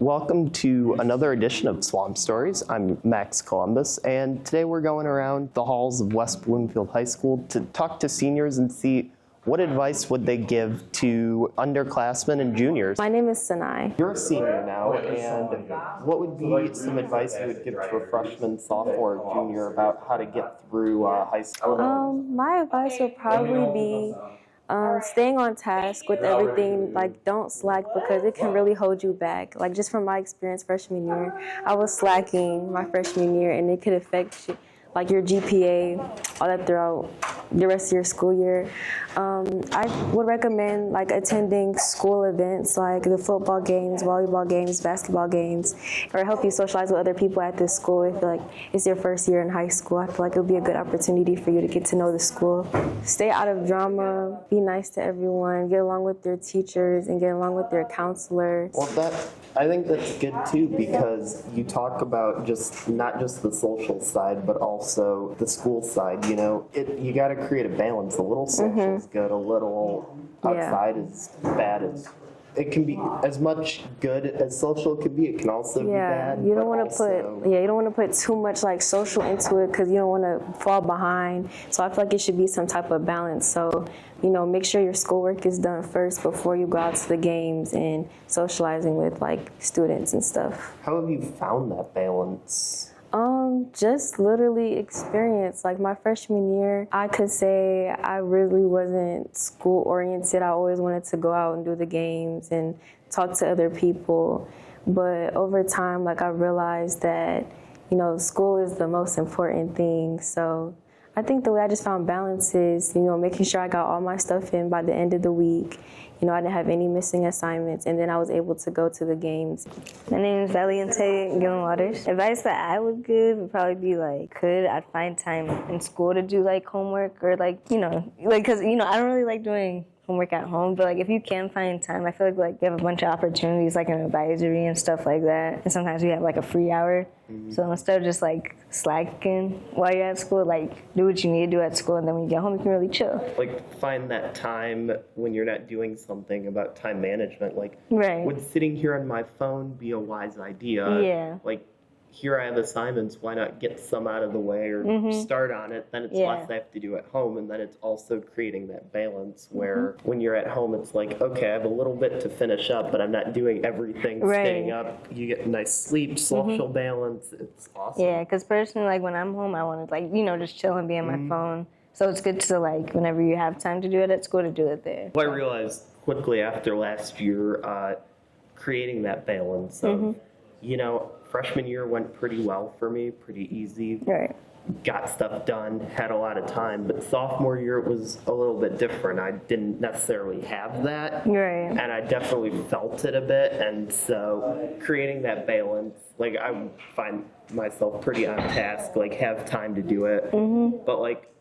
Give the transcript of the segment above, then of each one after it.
Welcome to another edition of Swamp Stories. I'm Max Columbus, and today we're going around the halls of West Bloomfield High School to talk to seniors and see what advice would they give to underclassmen and juniors. My name is Sanai. You're a senior now, and what would be some advice you would give to a freshman, sophomore, or junior about how to get through high school? My advice would probably be staying on task with everything. Like, don't slack because it can really hold you back. Like, just from my experience freshman year, I was slacking my freshman year, and it could affect you, like your GPA, all that throughout the rest of your school year. I would recommend like attending school events like the football games, volleyball games, basketball games, or help you socialize with other people at this school. If like it's your first year in high school, I feel like it would be a good opportunity for you to get to know the school. Stay out of drama, be nice to everyone, get along with your teachers, and get along with your counselors. Well, I think that's good too, because you talk about not just the social side, but also the school side. You know, you got to create a balance. A little social is good, a little outside is bad. It can be as much good as social could be. It can also be bad. You don't want to put too much like social into it because you don't want to fall behind. So I feel like it should be some type of balance. So, make sure your schoolwork is done first before you go out to the games and socializing with like students and stuff. How have you found that balance? Just literally experience. Like my freshman year, I could say I really wasn't school oriented. I always wanted to go out and do the games and talk to other people. But over time, like I realized that, school is the most important thing. So I think the way I just found balance is, making sure I got all my stuff in by the end of the week. I didn't have any missing assignments, and then I was able to go to the games. My name is Valiente Gillen Waters. Advice that I would give would probably be like, I'd find time in school to do like homework or because I don't really like doing homework at home, but like if you can find time, I feel like you have a bunch of opportunities like an advisory and stuff like that, and sometimes you have like a free hour. So instead of just like slacking while you're at school, like do what you need to do at school, and then when you get home you can really chill. Like find that time when you're not doing something about time management. Like would sitting here on my phone be a wise idea? Yeah. Like here I have assignments, why not get some out of the way or start on it, then it's less I have to do at home, and then it's also creating that balance where when you're at home it's like, okay, I have a little bit to finish up, but I'm not doing everything staying up. You get nice sleep, social balance, it's awesome. Yeah, because personally, like when I'm home, I want to just chill and be on my phone. So it's good to like, whenever you have time to do it at school, to do it there. Well, I realized quickly after last year, creating that balance of, freshman year went pretty well for me, pretty easy. Right. Got stuff done, had a lot of time, but sophomore year it was a little bit different. I didn't necessarily have that. Right. And I definitely felt it a bit, and so creating that balance, like I find myself pretty on task, like have time to do it. But like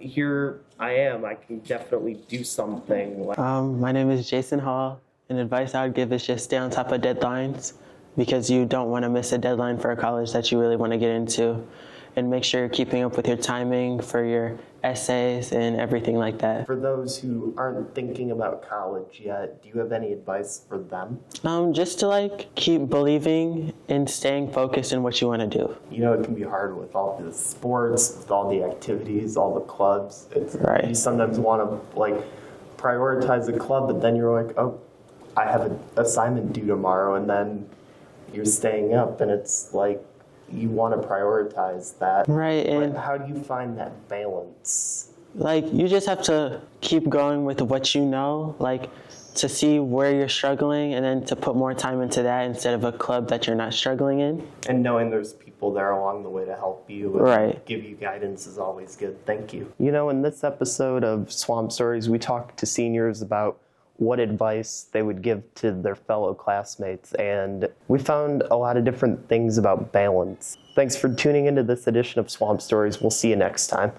here I can definitely do something. My name is Jason Hall, and advice I would give is just stay on top of deadlines, because you don't want to miss a deadline for a college that you really want to get into, and make sure you're keeping up with your timing for your essays and everything like that. For those who aren't thinking about college yet, do you have any advice for them? Just to keep believing and staying focused in what you want to do. It can be hard with all the sports, with all the activities, all the clubs. You sometimes want to prioritize a club, but then you're like, oh, I have an assignment due tomorrow, and then you're staying up, and it's like you want to prioritize that. Right. And how do you find that balance? You just have to keep going with what you know, to see where you're struggling, and then to put more time into that instead of a club that you're not struggling in. And knowing there's people there along the way to help you and give you guidance is always good. Thank you. In this episode of Swamp Stories, we talked to seniors about what advice they would give to their fellow classmates, and we found a lot of different things about balance. Thanks for tuning into this edition of Swamp Stories. We'll see you next time.